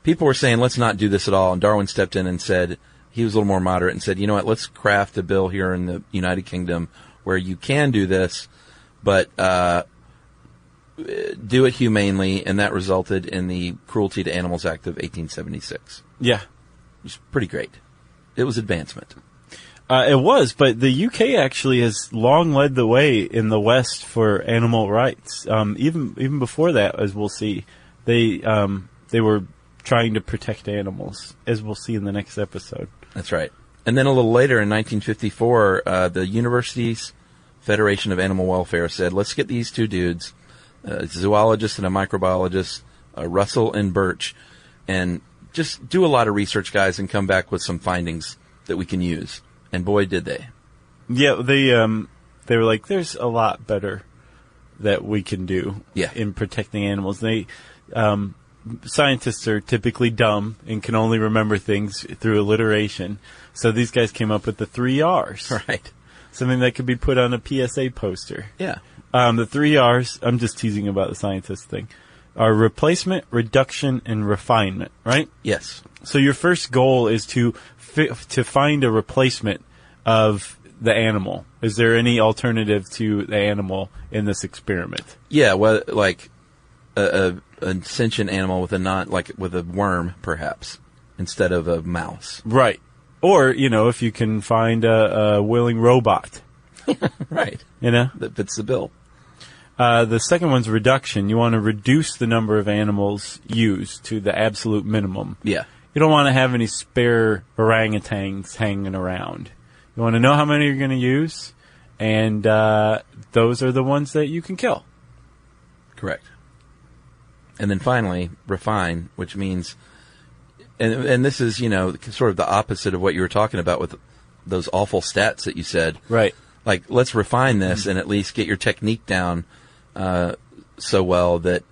people were saying, let's not do this at all. And Darwin stepped in and said, he was a little more moderate and said, you know what, let's craft a bill here in the United Kingdom where you can do this, but do it humanely. And that resulted in the Cruelty to Animals Act of 1876. Yeah. It was pretty great. It was advancement. It was, but the UK actually has long led the way in the West for animal rights. Even before that, as we'll see, they were trying to protect animals, as we'll see in the next episode. That's right. And then a little later, in 1954, the University's Federation of Animal Welfare said, let's get these two dudes, a zoologist and a microbiologist, Russell and Birch, and just do a lot of research, guys, and come back with some findings that we can use. And boy, did they. Yeah, they were like, there's a lot better that we can do in protecting animals. Scientists are typically dumb and can only remember things through alliteration. So these guys came up with the 3 R's. Right. Something that could be put on a PSA poster. Yeah. The 3 R's, I'm just teasing about the scientist thing, are replacement, reduction, and refinement, right? Yes. So your first goal is to find a replacement of the animal. Is there any alternative to the animal in this experiment? Yeah, well, like a sentient animal with with a worm, perhaps, instead of a mouse. Right. Or, if you can find a willing robot. Right. That fits the bill. The second one's reduction. You want to reduce the number of animals used to the absolute minimum. Yeah. You don't want to have any spare orangutans hanging around. You want to know how many you're going to use, and those are the ones that you can kill. Correct. And then finally, refine, which means, and this is, sort of the opposite of what you were talking about with those awful stats that you said. Right. Like, let's refine this and at least get your technique down so well that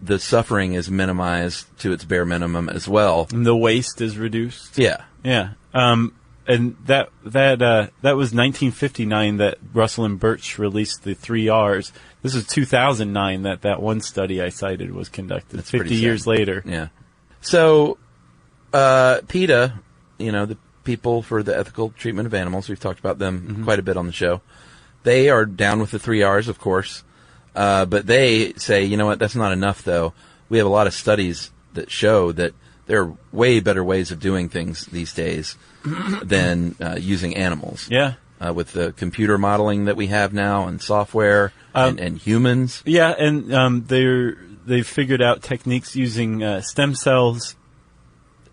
the suffering is minimized to its bare minimum as well. And the waste is reduced. Yeah. Yeah. And that was 1959 that Russell and Birch released the 3 R's. This is 2009 that one study I cited was conducted. That's 50 years later. Yeah. So, PETA, the People for the Ethical Treatment of Animals, we've talked about them quite a bit on the show. They are down with the 3 R's, of course. But they say, you know what, that's not enough, though. We have a lot of studies that show that there are way better ways of doing things these days than using animals. Yeah. With the computer modeling that we have now and software and humans. Yeah, and they've figured out techniques using stem cells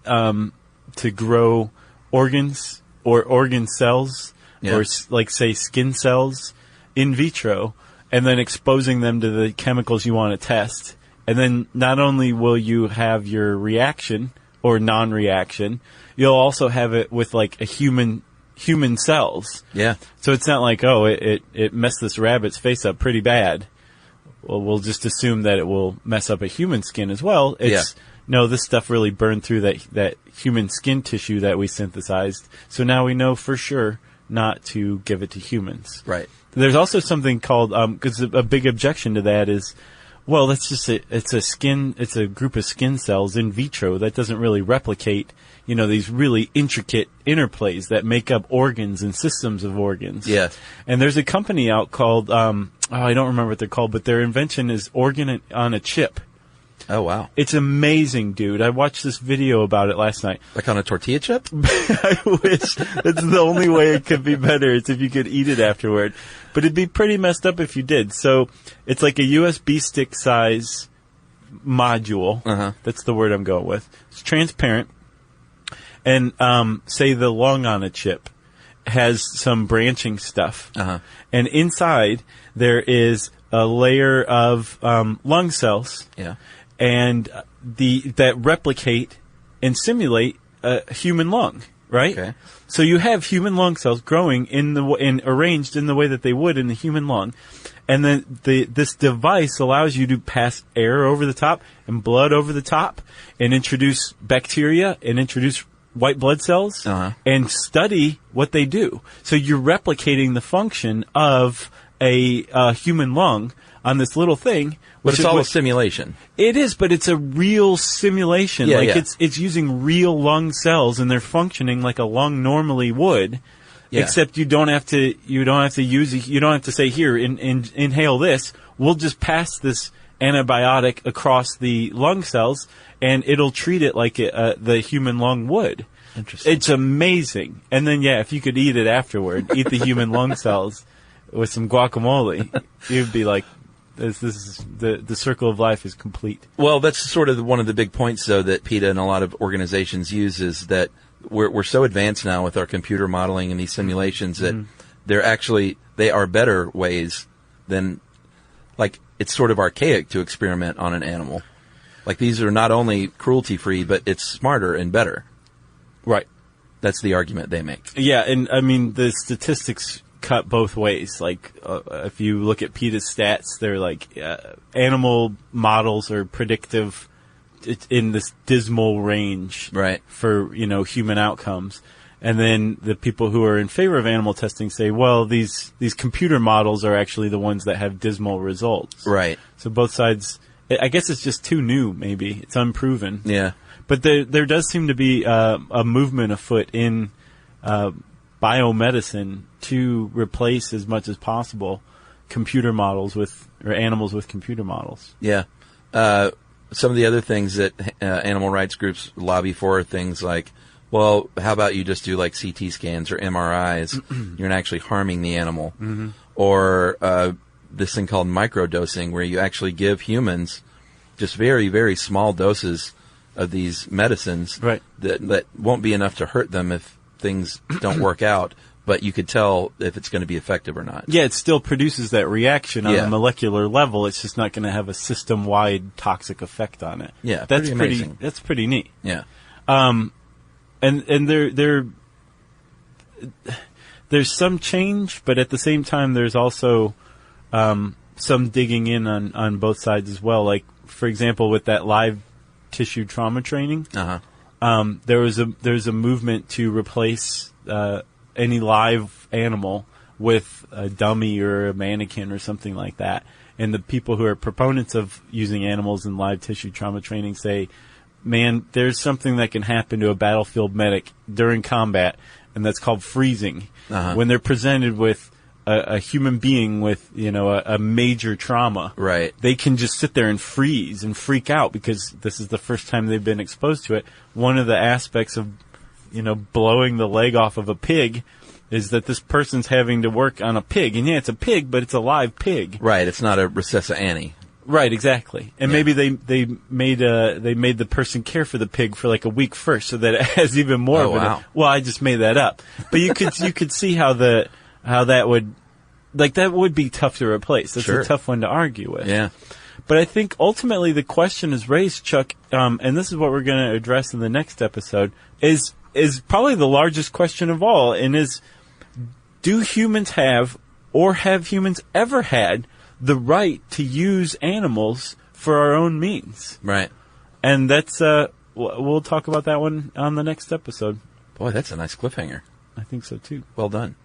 to grow organs or organ cells or, say, skin cells in vitro, and then exposing them to the chemicals you want to test. And then not only will you have your reaction or non-reaction, you'll also have it with like a human cells. Yeah. So it's not like, it messed this rabbit's face up pretty bad. Well, we'll just assume that it will mess up a human skin as well. It's no, this stuff really burned through that human skin tissue that we synthesized. So now we know for sure not to give it to humans. Right. There's also something called, because a big objection to that is, well, that's just it's a group of skin cells in vitro that doesn't really replicate, these really intricate interplays that make up organs and systems of organs. Yeah. And there's a company out called, I don't remember what they're called, but their invention is organ on a chip. Oh, wow. It's amazing, dude. I watched this video about it last night. Like on a tortilla chip? I wish. That's the only way it could be better. It's if you could eat it afterward. But it'd be pretty messed up if you did. So it's like a USB stick size module. Uh-huh. That's the word I'm going with. It's transparent. And say the lung on a chip has some branching stuff. Uh-huh. And inside there is a layer of lung cells. Yeah. And that replicate and simulate a human lung, right? Okay. So you have human lung cells growing arranged in the way that they would in the human lung, and then this device allows you to pass air over the top and blood over the top, and introduce bacteria and introduce white blood cells, and study what they do. So you're replicating the function of a human lung on this little thing. But it's all a simulation. It is, but it's a real simulation. Yeah, it's using real lung cells, and they're functioning like a lung normally would. Yeah. Except you don't have to say, here, inhale this. We'll just pass this antibiotic across the lung cells, and it'll treat it like the human lung would. Interesting. It's amazing. And then, if you could eat it afterward, eat the human lung cells with some guacamole, you'd be like, this is the circle of life is complete. Well, that's sort of one of the big points, though, that PETA and a lot of organizations use is that we're so advanced now with our computer modeling and these simulations that they are better ways than, like, it's sort of archaic to experiment on an animal. Like, these are not only cruelty-free, but it's smarter and better. Right. That's the argument they make. Yeah, and I mean, the statistics cut both ways. Like, if you look at PETA's stats, they're like, animal models are predictive in this dismal range, right, for, human outcomes. And then the people who are in favor of animal testing say, well, these computer models are actually the ones that have dismal results. Right. So both sides, I guess it's just too new, maybe. It's unproven. Yeah. But there does seem to be a movement afoot in biomedicine to replace as much as possible computer models or animals with computer models. Yeah. Some of the other things that animal rights groups lobby for are things like, well, how about you just do like CT scans or MRIs? You're not actually harming the animal. Mm-hmm. Or this thing called microdosing, where you actually give humans just very, very small doses of these medicines, right, that won't be enough to hurt them if things don't work out, but you could tell if it's going to be effective or not. Yeah, it still produces that reaction on a molecular level. It's just not going to have a system-wide toxic effect on it. Yeah, that's pretty amazing. That's pretty neat. Yeah. And there's some change, but at the same time, there's also some digging in on both sides as well. Like, for example, with that live tissue trauma training, there's a movement to replace any live animal with a dummy or a mannequin or something like that. And the people who are proponents of using animals in live tissue trauma training say, man, there's something that can happen to a battlefield medic during combat, and that's called freezing. When they're presented with a human being with, a major trauma, right, they can just sit there and freeze and freak out because this is the first time they've been exposed to it. One of the aspects of, blowing the leg off of a pig is that this person's having to work on a pig. And it's a pig, but it's a live pig. Right, it's not a recessa Annie. Right, exactly. And maybe they made the person care for the pig for like a week first, so that it has even more of it. Wow. Well, I just made that up. But you could see how that would be tough to replace. That's Sure. a tough one to argue with. Yeah. But I think ultimately the question is raised, Chuck, and this is what we're going to address in the next episode, is probably the largest question of all, and is, do humans have, or have humans ever had, the right to use animals for our own means? Right. And that's we'll talk about that one on the next episode. Boy, that's a nice cliffhanger. I think so too. Well done.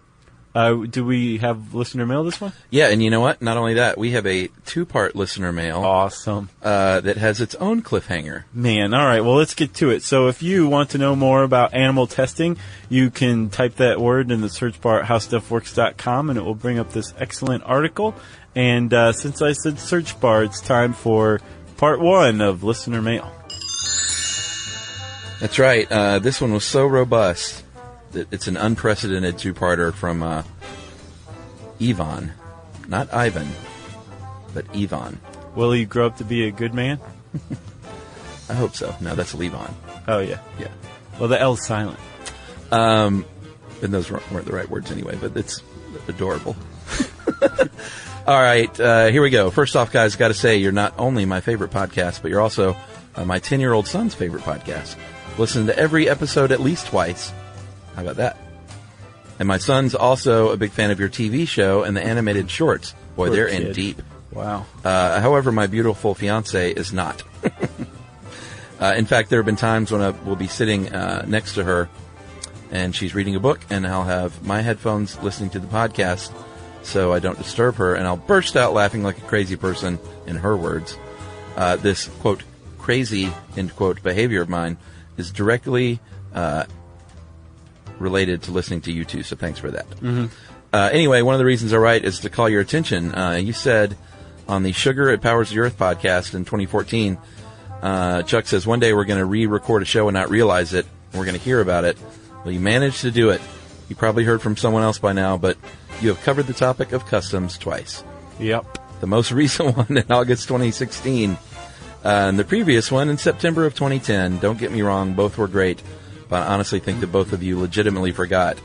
Do we have listener mail this one? Yeah, and you know what? Not only that, we have a 2-part listener mail. Awesome. That has its own cliffhanger. Man, all right. Well, let's get to it. So if you want to know more about animal testing, you can type that word in the search bar at howstuffworks.com, and it will bring up this excellent article. And since I said search bar, it's time for part 1 of listener mail. That's right. This one was so robust that it's an unprecedented 2-parter from Ivan. Not Ivan, but Ivan. Will he grow up to be a good man? I hope so. No, that's Levon. Oh, yeah. Yeah. Well, the L's silent. And those weren't the right words anyway, but it's adorable. All right, here we go. First off, guys, got to say, you're not only my favorite podcast, but you're also my 10-year-old son's favorite podcast. Listen to every episode at least twice. How about that? And my son's also a big fan of your TV show and the animated shorts. Boy, Poor they're kid. in deep. Wow. However, my beautiful fiance is not. In fact, there have been times when I will be sitting next to her and she's reading a book, and I'll have my headphones listening to the podcast so I don't disturb her, and I'll burst out laughing like a crazy person, in her words. This, quote, crazy, end quote, behavior of mine is directly related to listening to you two, so thanks for that. Mm-hmm. Anyway, one of the reasons I write is to call your attention. You said on the Sugar It Powers the Earth podcast in 2014, Chuck says, one day we're going to re-record a show and not realize it, and we're going to hear about it. Well, you managed to do it. You probably heard from someone else by now, but you have covered the topic of customs twice. Yep. The most recent one in August 2016, and the previous one in September of 2010. Don't get me wrong, both were great, but I honestly think that both of you legitimately forgot.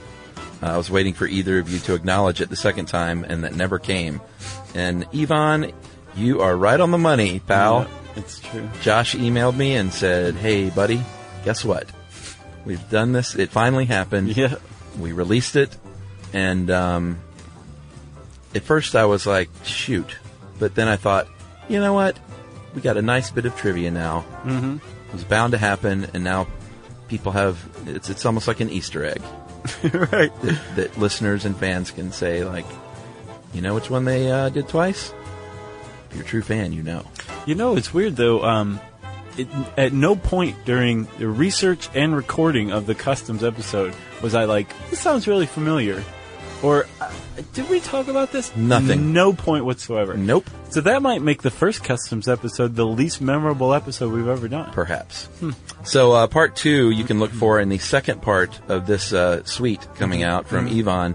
I was waiting for either of you to acknowledge it the second time, and that never came. And Yvonne, you are right on the money, pal. Yeah, it's true. Josh emailed me and said, hey, buddy, guess what? We've done this. It finally happened. Yeah. We released it, and at first I was like, shoot. But then I thought, you know what? We got a nice bit of trivia now. Mm-hmm. It was bound to happen, and now people have, it's almost like an Easter egg. Right. That listeners and fans can say, like, you know which one they did twice? If you're a true fan, you know. You know, it's weird, though. At no point during the research and recording of the customs episode was I like, this sounds really familiar. Or, did we talk about this? Nothing. No point whatsoever. Nope. So that might make the first customs episode the least memorable episode we've ever done. Perhaps. So part 2 you can look for in the second part of this suite coming out from Yvonne,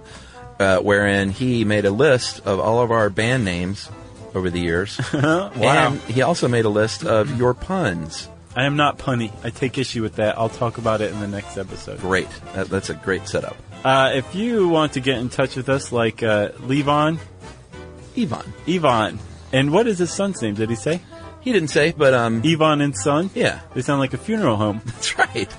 wherein he made a list of all of our band names over the years. Wow. And he also made a list of your puns. I am not punny. I take issue with that. I'll talk about it in the next episode. Great. That's a great setup. If you want to get in touch with us, like Levon, Yvonne. And what is his son's name? Did he say? He didn't say, but Yvonne and Son? Yeah. They sound like a funeral home. That's right.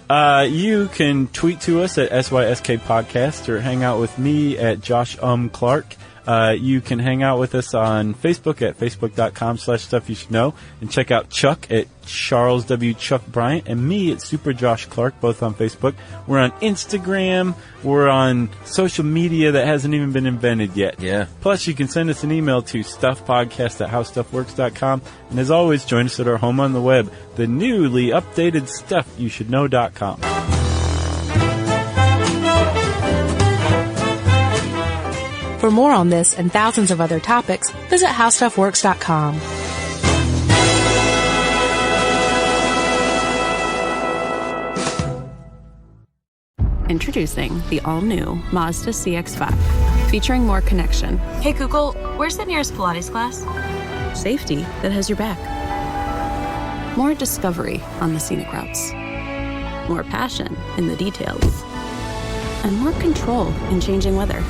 You can tweet to us at SYSK Podcast or hang out with me at Josh Clark. You can hang out with us on Facebook at facebook.com/stuffyoushouldknow and check out Chuck at Charles W. Chuck Bryant and me at Super Josh Clark, both on Facebook. We're on Instagram. We're on social media that hasn't even been invented yet. Yeah. Plus, you can send us an email to stuffpodcast@howstuffworks.com. And as always, join us at our home on the web, the newly updated stuffyoushouldknow.com. For more on this and thousands of other topics, visit howstuffworks.com. Introducing the all-new Mazda CX-5, featuring more connection. Hey Google, where's the nearest Pilates class? Safety that has your back. More discovery on the scenic routes. More passion in the details. And more control in changing weather.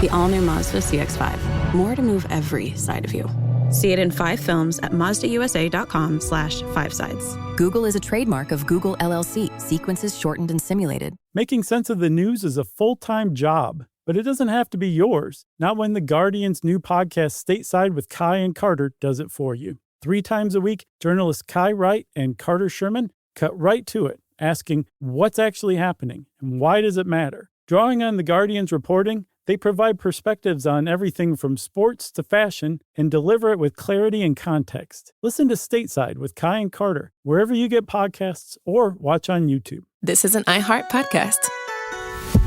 The all-new Mazda CX-5. More to move every side of you. See it in 5 films at MazdaUSA.com/5sides. Google is a trademark of Google LLC. Sequences shortened and simulated. Making sense of the news is a full-time job, but it doesn't have to be yours. Not when The Guardian's new podcast, Stateside with Kai and Carter, does it for you. 3 times a week, journalists Kai Wright and Carter Sherman cut right to it, asking what's actually happening and why does it matter. Drawing on The Guardian's reporting, they provide perspectives on everything from sports to fashion and deliver it with clarity and context. Listen to Stateside with Kai and Carter, wherever you get podcasts or watch on YouTube. This is an iHeart podcast.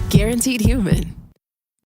Guaranteed Human.